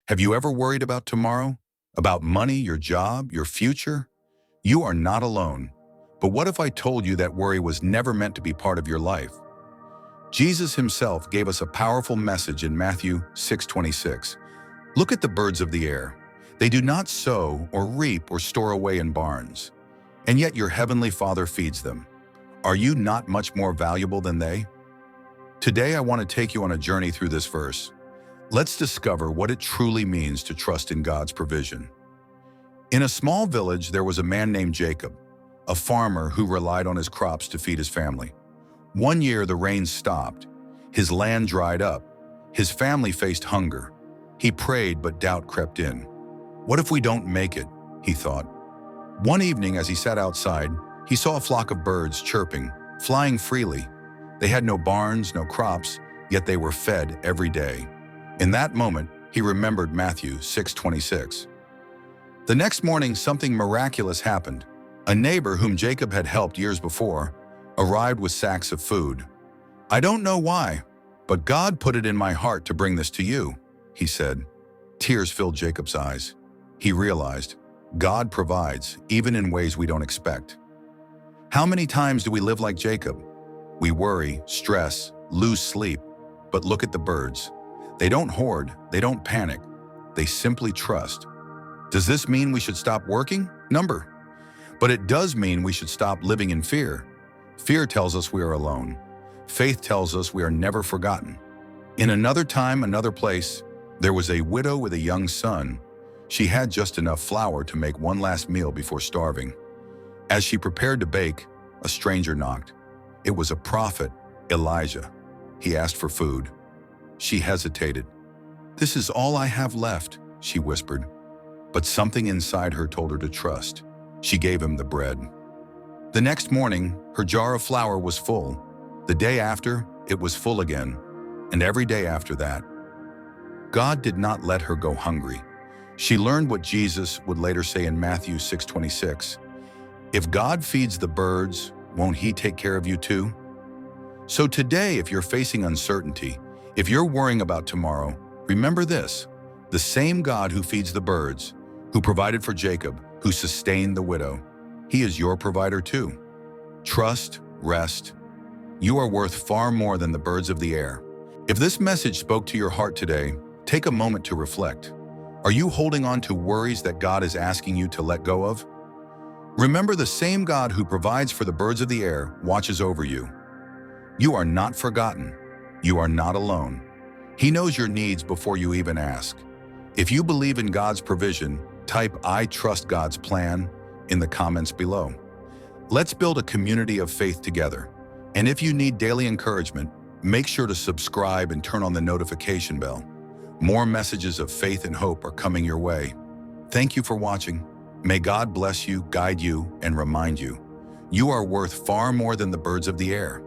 Have you ever worried about tomorrow? About money, your job, your future? You are not alone. But what if I told you that worry was never meant to be part of your life? Jesus himself gave us a powerful message in Matthew 6:26. Look at the birds of the air. They do not sow or reap or store away in barns, and yet your heavenly Father feeds them. Are you not much more valuable than they? Today I want to take you on a journey through this verse. Let's discover what it truly means to trust in God's provision. In a small village, there was a man named Jacob, a farmer who relied on his crops to feed his family. One year, the rains stopped. His land dried up. His family faced hunger. He prayed, but doubt crept in. What if we don't make it? He thought. One evening, as he sat outside, he saw a flock of birds chirping, flying freely. They had no barns, no crops, yet they were fed every day. In that moment, he remembered Matthew 6:26. The next morning, something miraculous happened. A neighbor whom Jacob had helped years before arrived with sacks of food. "I don't know why, but God put it in my heart to bring this to you," he said. Tears filled Jacob's eyes. He realized God provides even in ways we don't expect. How many times do we live like Jacob? We worry, stress, lose sleep, but look at the birds. They don't hoard, they don't panic, they simply trust. Does this mean we should stop working? Number. But it does mean we should stop living in fear. Fear tells us we are alone. Faith tells us we are never forgotten. In another time, another place, there was a widow with a young son. She had just enough flour to make one last meal before starving. As she prepared to bake, a stranger knocked. It was a prophet, Elijah. He asked for food. She hesitated. "This is all I have left," she whispered. But something inside her told her to trust. She gave him the bread. The next morning, her jar of flour was full. The day after, it was full again. And every day after that. God did not let her go hungry. She learned what Jesus would later say in Matthew 6:26. If God feeds the birds, won't He take care of you too? So today, if you're facing uncertainty, if you're worrying about tomorrow, remember this: the same God who feeds the birds, who provided for Jacob, who sustained the widow, He is your provider too. Trust, rest. You are worth far more than the birds of the air. If this message spoke to your heart today, take a moment to reflect. Are you holding on to worries that God is asking you to let go of? Remember, the same God who provides for the birds of the air watches over you. You are not forgotten. You are not alone. He knows your needs before you even ask. If you believe in God's provision, type "I trust God's plan" in the comments below. Let's build a community of faith together. And if you need daily encouragement, make sure to subscribe and turn on the notification bell. More messages of faith and hope are coming your way. Thank you for watching. May God bless you, guide you, and remind you, you are worth far more than the birds of the air.